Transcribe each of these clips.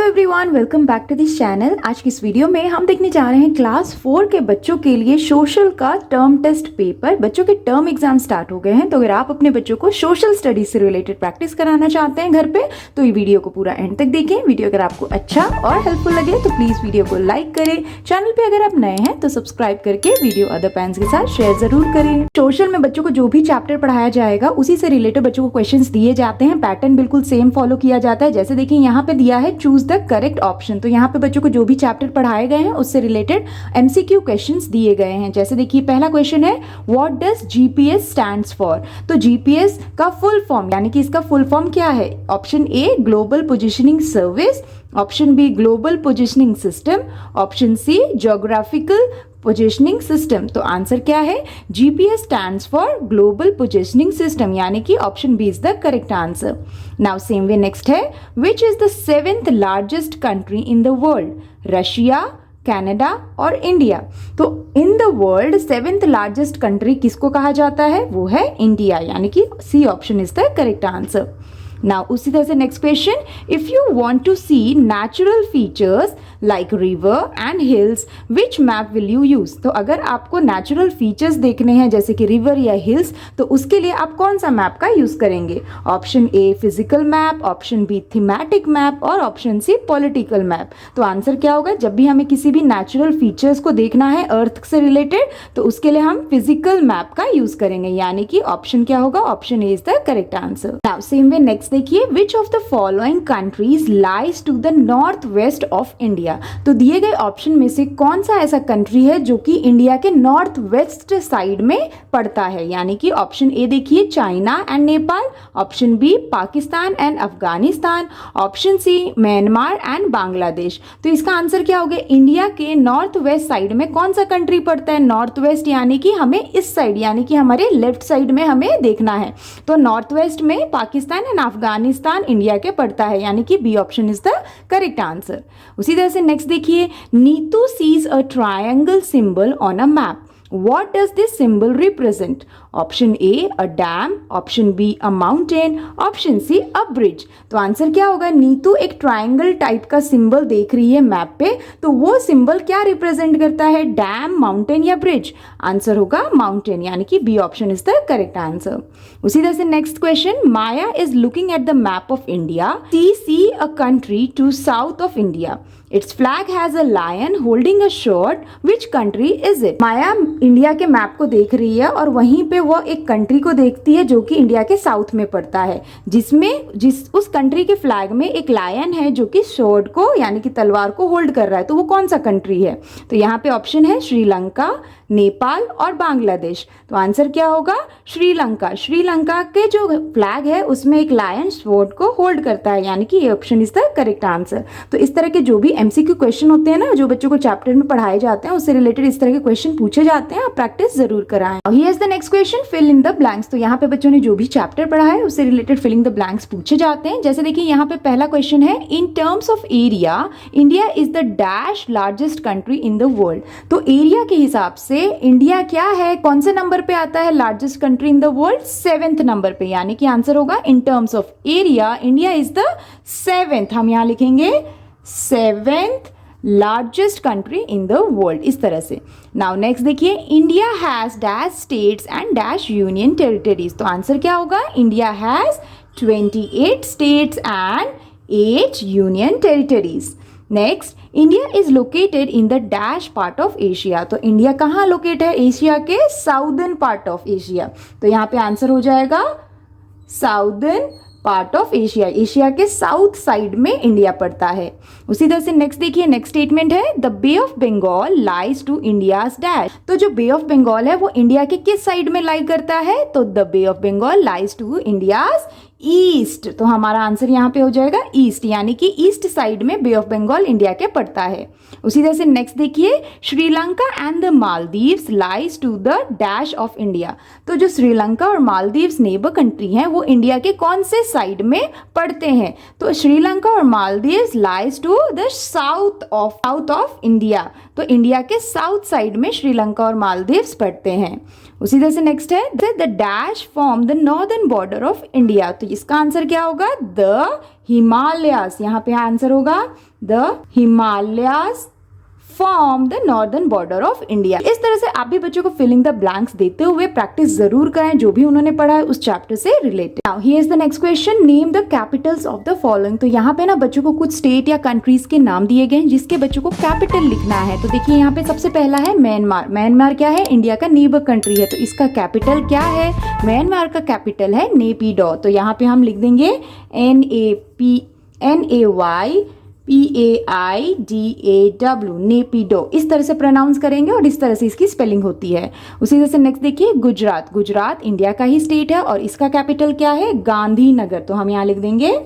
Everyone, welcome back to this channel. आज की इस वीडियो में हम देखने जा रहे हैं क्लास 4 के बच्चों के लिए सोशल का टर्म टेस्ट पेपर। बच्चों के टर्म एग्जाम स्टार्ट हो गए हैं, तो अगर आप अपने बच्चों को सोशल स्टडीज से रिलेटेड प्रैक्टिस कराना चाहते हैं घर पे, तो ये वीडियो को पूरा एंड तक देखें। वीडियो अगर आपको अच्छा और हेल्पफुल लगे तो प्लीज वीडियो को लाइक करें। चैनल पे अगर आप नए हैं तो सब्सक्राइब करके वीडियो अदर पेरेंट्स के साथ शेयर जरूर करें। सोशल में बच्चों को जो भी चैप्टर पढ़ाया जाएगा उसी से रिलेटेड बच्चों को क्वेश्चन दिए जाते हैं। पैटर्न बिल्कुल सेम फॉलो किया जाता है। जैसे देखिए यहाँ पे दिया है चूज द करेक्ट ऑप्शन, तो यहाँ पे बच्चों को जो भी चैप्टर पढ़ाए गए हैं उससे रिलेटेड एमसीक्यू क्वेश्चंस दिए गए हैं। जैसे देखिए पहला क्वेश्चन है what does GPS stands for. तो जीपीएस का फुल फॉर्म यानी कि इसका फुल फॉर्म क्या है? Option A global positioning service, option B global positioning system, option C geographical positioning system. तो आंसर क्या है? GPS stands for global positioning system, यानी कि option B is the correct answer. Now same way next है which is the 7th largest country in the world? Russia, Canada और India. तो in the world 7th largest country किसको कहा जाता है? वो है इंडिया, यानी कि C option is the correct answer. Now उसी तरह से next question, if you want to see natural features like river and hills which map will you use. तो अगर आपको नेचुरल फीचर्स देखने हैं जैसे कि रिवर या हिल्स, तो उसके लिए आप कौन सा मैप का यूज करेंगे? Option A physical map, option B thematic map और ऑप्शन सी पॉलिटिकल मैप। तो आंसर क्या होगा? जब भी हमें किसी भी नेचुरल फीचर्स को देखना है अर्थ से रिलेटेड, तो उसके लिए हम फिजिकल मैप का यूज करेंगे, यानी कि ऑप्शन क्या होगा? Option A is the correct answer. Now same way next देखिए which of the following countries lies to the north west of India. तो दिए गए ऑप्शन में से कौन सा ऐसा कंट्री है जो कि इंडिया के नॉर्थ वेस्ट साइड में पड़ता है? यानी कि ऑप्शन ए देखिए China and Nepal, option B Pakistan and Afghanistan, option C Myanmar and Bangladesh. तो इसका आंसर क्या होगा? इंडिया के नॉर्थ वेस्ट साइड में कौन सा कंट्री पड़ता है? नॉर्थ वेस्ट यानी कि हमें इस साइड यानी कि हमारे लेफ्ट साइड में हमें देखना है। तो नॉर्थ वेस्ट में पाकिस्तान एंड अफगानिस्तान इंडिया के पड़ता है, यानी कि B option is the correct answer. उसी तरह से नेक्स्ट देखिए Neetu sees a triangle symbol on a map, what does this symbol represent? Option A a dam, option B a mountain, option C a bridge. तो answer क्या होगा? नीतू एक triangle type का symbol देख रही है मैप पे, तो वो सिंबल क्या रिप्रेजेंट करता है? डैम, माउंटेन या ब्रिज? आंसर होगा माउंटेन, यानी कि B option is the correct answer. उसी तरह से next question, Maya is looking at the map of India, see a country to south of India, its flag has a lion holding a sword, which country is it? Maya India के map को देख रही है और वहीं पे वो एक कंट्री को देखती है जो कि इंडिया के साउथ में पड़ता है, उस कंट्री के फ्लैग में एक लायन है जो कि स्वॉर्ड को यानी कि तलवार को होल्ड कर रहा है। तो वो कौन सा कंट्री है? तो यहाँ पे ऑप्शन है श्रीलंका, नेपाल और बांग्लादेश। तो आंसर क्या होगा? श्रीलंका। श्रीलंका के जो फ्लैग है उसमें एक लायन स्वॉर्ड को होल्ड करता है, यानी कि ये option is the correct answer. तो इस तरह के जो भी एमसीक्यू क्वेश्चन होते हैं ना, जो बच्चों को चैप्टर में पढ़ाए जाते हैं उससे रिलेटेड इस तरह के क्वेश्चन पूछे जाते हैं, आप प्रैक्टिस जरूर कराएं। Here is the next question, fill in the blanks. तो यहाँ पे बच्चों ने जो भी चैप्टर पढ़ा है उससे रिलेटेड फिलिंग द ब्लैंक्स पूछे जाते हैं। जैसे देखिए यहाँ पे पहला क्वेश्चन है in terms of area India is the dash largest country in the world. तो एरिया के हिसाब से इंडिया क्या है? कौन से नंबर पे आता है largest country in the world? 7th number पे, यानी कि आंसर होगा in terms of area India is the 7th। हम यहाँ लिखेंगे 7th largest country in the world, इस तरह से। नाउ नेक्स्ट देखिए India has dash states and dash union territories. तो आंसर क्या होगा? India has 28 states and 8 union territories. Next India is located in the dash part of Asia. तो India कहाँ locate है? एशिया के साउदर्न पार्ट ऑफ एशिया। तो यहाँ पे आंसर हो जाएगा southern part of Asia. Asia के साउथ साइड में इंडिया पड़ता है। उसी तरह से नेक्स्ट देखिए नेक्स्ट स्टेटमेंट है the Bay of Bengal lies to India's dash. तो जो बे ऑफ बंगाल है वो इंडिया के किस साइड में लाई करता है? तो the Bay of Bengal lies to India's east. तो हमारा आंसर यहाँ पे हो जाएगा ईस्ट, यानी कि ईस्ट साइड में बे ऑफ बंगाल इंडिया के पड़ता है। उसी तरह से नेक्स्ट देखिए Sri Lanka and the Maldives lies to the dash of India. तो जो श्रीलंका और मालदीव्स नेबर कंट्री हैं वो इंडिया के कौन से साइड में पड़ते हैं? तो श्रीलंका और Maldives lies to the south of India. तो इंडिया के साउथ साइड में श्रीलंका और मालदीव्स पड़ते हैं। उसी तरह से नेक्स्ट है the dash form the northern border of India. तो इसका आंसर क्या होगा? द हिमालयास। यहाँ पे आंसर होगा the Himalayas form the northern border of India. इस तरह से आप भी बच्चों को फिलिंग द ब्लैंक्स देते हुए प्रैक्टिस जरूर कराएं जो भी उन्होंने पढ़ा है उस चैप्टर से related. Now here is the next question, name the capitals of the following. तो यहाँ पे ना बच्चों को कुछ स्टेट या कंट्रीज के नाम दिए गए हैं जिसके बच्चों को कैपिटल लिखना है। तो देखिए यहाँ पे सबसे पहला है म्यांमार। म्यांमार क्या है? इंडिया का नेबर कंट्री है। तो इसका कैपिटल क्या है? म्यांमार का कैपिटल है नेपिडो। तो यहाँ पे हम लिख देंगे NAPAIDAW, नेपिडो। इस तरह से प्रोनाउंस करेंगे और इस तरह से इसकी स्पेलिंग होती है। उसी तरह से नेक्स्ट देखिए गुजरात। गुजरात इंडिया का ही स्टेट है और इसका कैपिटल क्या है? गांधीनगर। तो हम यहाँ लिख देंगे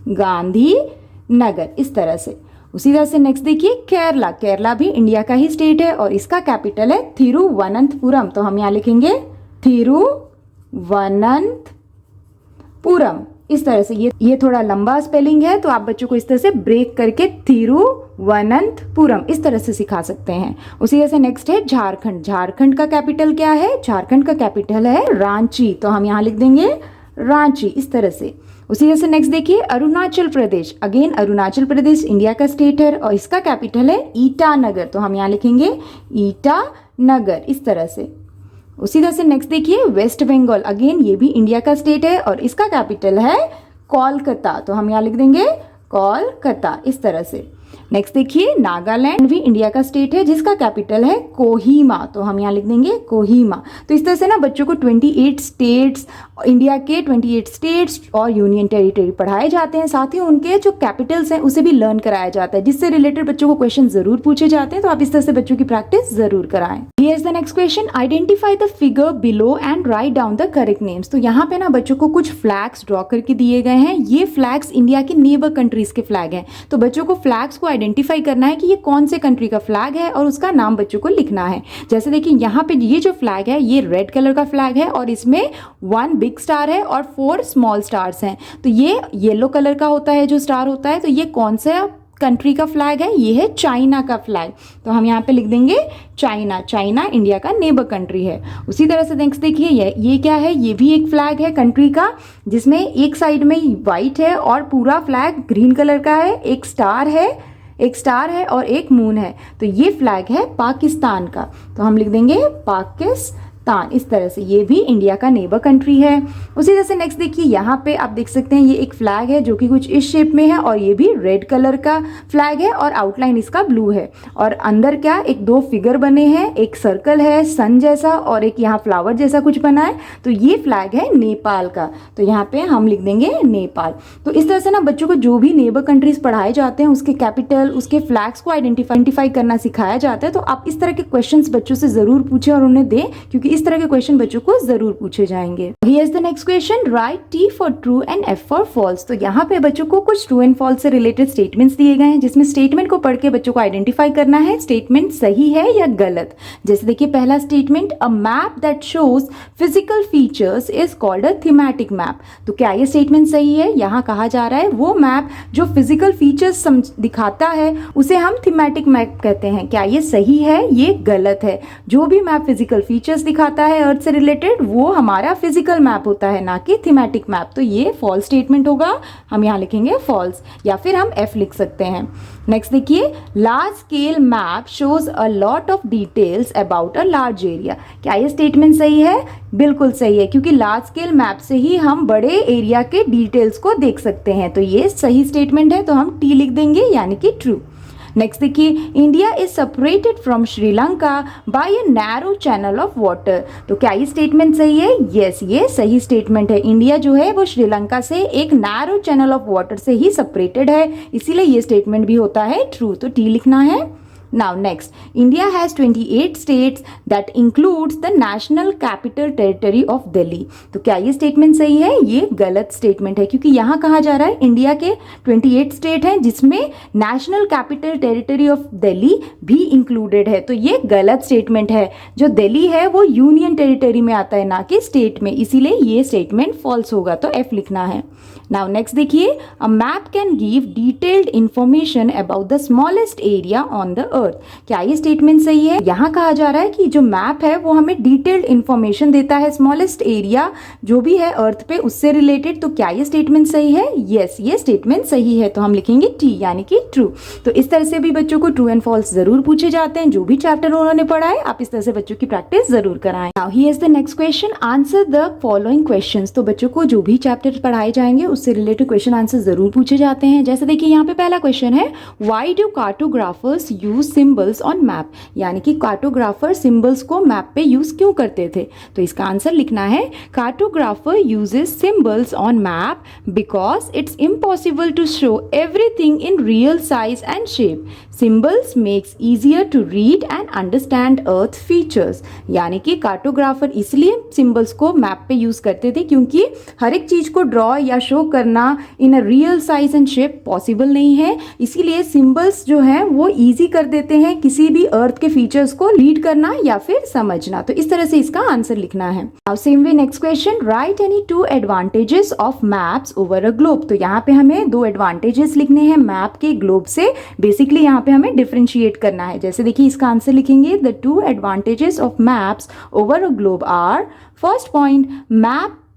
गांधीनगर, इस तरह से। उसी तरह से नेक्स्ट देखिए केरला। केरला भी इंडिया का ही स्टेट है और इसका कैपिटल है थिरुवनंतपुरम। तो हम यहाँ लिखेंगे थिरुवनंतपुरम, इस तरह से। ये थोड़ा लंबा स्पेलिंग है तो आप बच्चों को इस तरह से ब्रेक करके थिरुवनंतपुरम इस तरह से सिखा सकते हैं। उसी तरह से नेक्स्ट है झारखंड। झारखंड का कैपिटल क्या है? झारखंड का कैपिटल है रांची। तो हम यहाँ लिख देंगे रांची, इस तरह से। उसी तरह से नेक्स्ट देखिए अरुणाचल प्रदेश। अगेन अरुणाचल प्रदेश इंडिया का स्टेट है और इसका कैपिटल है ईटानगर। तो हम यहाँ लिखेंगे ईटानगर, इस तरह से। उसी तरह से नेक्स्ट देखिए वेस्ट बंगाल। अगेन ये भी इंडिया का स्टेट है और इसका कैपिटल है कोलकाता। तो हम यहाँ लिख देंगे कोलकाता, इस तरह से। नेक्स्ट देखिए नागालैंड भी इंडिया का स्टेट है जिसका कैपिटल है कोहिमा। तो हम यहाँ लिख देंगे कोहिमा। तो इस तरह से ना बच्चों को 28 स्टेट्स, इंडिया के 28 स्टेट्स और यूनियन टेरिटरी पढ़ाए जाते हैं। साथ ही उनके जो कैपिटल्स हैं उसे भी लर्न कराया जाता है, जिससे रिलेटेड बच्चों को क्वेश्चन जरूर पूछे जाते हैं। तो आप इस तरह से बच्चों की प्रैक्टिस जरूर कराएं। Here is the next question, identify the figure below and write down the correct names. तो यहाँ पे ना बच्चों को कुछ फ्लैग्स ड्रॉ करके दिए गए हैं। ये फ्लैग्स इंडिया के नेबर कंट्रीज के फ्लैग हैं। तो बच्चों को फ्लैग्स को आइडेंटिफाई करना है कि ये कौन से कंट्री का फ्लैग है और उसका नाम बच्चों को लिखना है। जैसे देखिए यहाँ पे ये जो फ्लैग है ये रेड कलर का फ्लैग है और इसमें 1 बिग स्टार है और 4 स्मॉल स्टार्स हैं। तो ये येलो कलर का होता है जो स्टार होता है। तो ये कौन सा कंट्री का फ्लैग है? ये है चाइना का फ्लैग। तो हम यहाँ पे लिख देंगे चाइना। चाइना इंडिया का नेबर कंट्री है। उसी तरह से नेक्स्ट देखिए ये क्या है? ये भी एक फ्लैग है कंट्री का, जिसमें एक साइड में व्हाइट है और पूरा फ्लैग ग्रीन कलर का है। एक स्टार है और एक मून है। तो ये फ्लैग है पाकिस्तान का। तो हम लिख देंगे पाकिस्तान, इस तरह से। ये भी इंडिया का नेबर कंट्री है। उसी तरह से नेक्स्ट देखिए यहाँ पे आप देख सकते हैं ये एक फ्लैग है जो कि कुछ इस शेप में है और ये भी रेड कलर का फ्लैग है और आउटलाइन इसका ब्लू है। और अंदर क्या 2 फिगर बने हैं, एक सर्कल है सन जैसा और एक यहाँ फ्लावर जैसा कुछ बना है। तो ये फ्लैग है नेपाल का। तो यहाँ पे हम लिख देंगे नेपाल। तो इस तरह से ना बच्चों को जो भी नेबर कंट्रीज पढ़ाए जाते हैं उसके कैपिटल, उसके फ्लैग्स को आइडेंटिफाई करना सिखाया जाता है। तो आप इस तरह के क्वेश्चन बच्चों से जरूर पूछें और उन्हें दें, क्योंकि इस तरह के क्वेश्चन बच्चों को जरूर पूछे जाएंगे। Here is the next question, write T for true and F for false। तो यहाँ पे बच्चों को कुछ ट्रू एंड फॉल्स से रिलेटेड स्टेटमेंट्स दिए गए हैं, जिसमें स्टेटमेंट को पढ़ के बच्चों को आइडेंटिफाई करना है स्टेटमेंट सही है या गलत। जैसे देखिए पहला statement, a map that shows physical features is called a thematic map. तो क्या ये स्टेटमेंट सही है? यहाँ कहा जा रहा है वो मैप जो फिजिकल फीचर्स दिखाता है उसे हम थीमेटिक मैप कहते हैं। क्या ये सही है? ये गलत है। जो भी मैप फिजिकल फीचर्स दिखाता है अर्थ से रिलेटेड वो हमारा फिजिकल मैप होता है, ना कि थीमेटिक मैप। तो ये फॉल्स स्टेटमेंट होगा। हम यहाँ लिखेंगे फॉल्स या फिर हम F लिख सकते हैं। नेक्स्ट देखिए, large scale map shows a lot of details about a large area. क्या ये स्टेटमेंट सही है? बिल्कुल सही है, क्योंकि लार्ज स्केल मैप से ही हम बड़े एरिया के डिटेल्स को देख सकते हैं। तो ये सही स्टेटमेंट है, तो हम T लिख देंगे यानी कि ट्रू। नेक्स्ट देखिए, India is separated from Sri Lanka by a narrow channel of water. तो क्या ये स्टेटमेंट सही है? यस, ये सही स्टेटमेंट है। इंडिया जो है वो श्रीलंका से एक नैरो चैनल ऑफ वाटर से ही सेपरेटेड है, इसीलिए ये स्टेटमेंट भी होता है ट्रू। तो टी लिखना है। Now next, India has 28 states that includes the national capital territory of Delhi। तो क्या ये स्टेटमेंट सही है? ये गलत स्टेटमेंट है, क्योंकि यहाँ कहा जा रहा है इंडिया के 28 स्टेट हैं जिसमें national capital territory of Delhi भी इंक्लूडेड है। तो ये गलत स्टेटमेंट है। जो दिल्ली है वो यूनियन टेरिटरी में आता है, ना कि स्टेट में, इसीलिए ये स्टेटमेंट फॉल्स होगा। तो F लिखना है। नाउ नेक्स्ट देखिए, a map can give detailed information about the smallest area on the earth. क्या ये स्टेटमेंट सही है? यहाँ कहा जा रहा है कि जो मैप है वो हमें डिटेल्ड इंफॉर्मेशन देता है, स्मॉलेस्ट एरिया जो भी है अर्थ पे उससे रिलेटेड। तो क्या ये स्टेटमेंट सही है? यस, ये स्टेटमेंट सही है। तो हम लिखेंगे टी यानी कि ट्रू। तो इस तरह से भी बच्चों को ट्रू एंड फॉल्स जरूर पूछे जाते हैं। जो भी चैप्टर उन्होंने पढ़ा है आप इस तरह से बच्चों की प्रैक्टिस जरूर कराएं। Now here is the next question, answer the following questions. तो बच्चों को जो भी चैप्टर पढ़ाए जाएंगे उससे रिलेटेड क्वेश्चन आंसर जरूर पूछे जाते हैं। जैसे देखिए यहाँ पे पहला क्वेश्चन है, why do cartographers use symbols on map? यानी कि कार्टोग्राफर सिंबल्स को मैप पे यूज क्यों करते थे? तो इसका आंसर लिखना है, cartographer uses symbols on map because it's impossible to show everything in real size and shape. Symbols makes easier to read and understand earth features. यानी कि कार्टोग्राफर इसलिए सिंबल्स को मैप पे यूज करते थे क्योंकि हर एक चीज को ड्रॉ या शो करना in a real size and shape possible नहीं है। इसीलिए सिंबल्स जो है वो इजी कर देते हैं किसी भी अर्थ के फीचर्स को रीड करना या फिर समझना। तो इस तरह से इसका आंसर लिखना है। Now same way next question, right any two advantages of maps over a globe. तो यहाँ पे हमें दो एडवांटेजेस लिखने हैं मैप के ग्लोब से। बेसिकली यहाँ पे हमें डिफरेंशिएट करना है। जैसे देखिए इसका आंसर लिखेंगे, the two advantages of maps over a globe are, first point,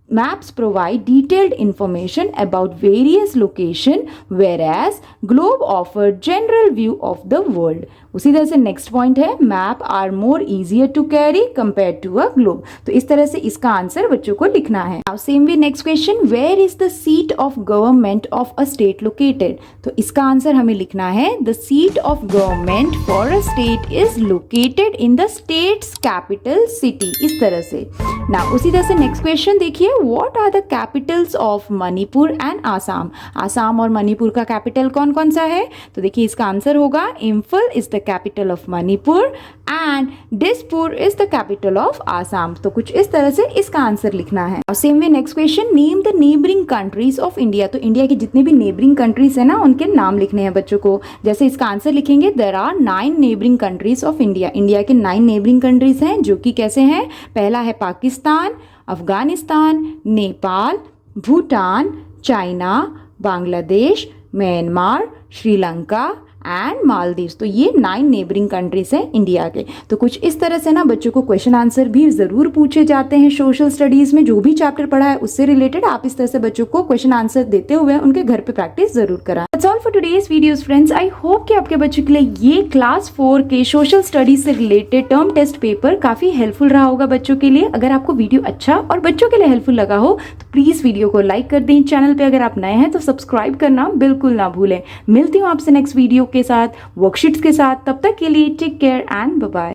maps provide detailed information about various location whereas globe offer general view of the world। उसी तरह से नेक्स्ट पॉइंट है, map are more easier to carry compare to a globe. तो इस तरह से इसका answer बच्चों को लिखना है। Now same way next question, where is the seat of government of a state located? तो इसका आंसर हमें लिखना है, the seat of government for a state is located in the state's capital city. इस तरह से। नाउ उसी तरह से नेक्स्ट क्वेश्चन देखिए, what are the capitals of Manipur and Assam? Assam और मणिपुर का कैपिटल कौन कौन सा है? तो देखिए इसका आंसर होगा, Imphal is the capital of Manipur and Dispur is the capital of Assam. तो कुछ इस तरह से इसका आंसर लिखना है। Same way next question, name the neighbouring countries of India. तो इंडिया की जितने भी नेबरिंग कंट्रीज है ना उनके नाम लिखने हैं बच्चों को। जैसे इसका आंसर लिखेंगे, there are 9 neighbouring countries of India. India के 9 नेबरिंग कंट्रीज हैं जो कि कैसे हैं? पहला है Pakistan, Afghanistan, Nepal, Bhutan, China, Bangladesh, Myanmar, Sri Lanka and Maldives. तो ये 9 नेबरिंग कंट्रीज हैं इंडिया के। तो कुछ इस तरह से ना बच्चों को क्वेश्चन आंसर भी जरूर पूछे जाते हैं सोशल स्टडीज में। जो भी चैप्टर पढ़ा है उससे रिलेटेड आप इस तरह से बच्चों को क्वेश्चन आंसर देते हुए उनके घर पे प्रैक्टिस जरूर कराएं। That's all for today's videos friends. I hope कि आपके बच्चों के लिए ये क्लास 4 के सोशल स्टडीज से रिलेटेड टर्म टेस्ट पेपर काफी हेल्पफुल रहा होगा बच्चों के लिए। अगर आपको वीडियो अच्छा और बच्चों के लिए हेल्पफुल लगा हो तो प्लीज वीडियो को लाइक कर दें। चैनल पे अगर आप नए हैं तो सब्सक्राइब करना बिल्कुल ना भूलें। मिलती हूँ आपसे नेक्स्ट वीडियो के साथ, वर्कशीट्स के साथ। तब तक के लिए take care and bye bye.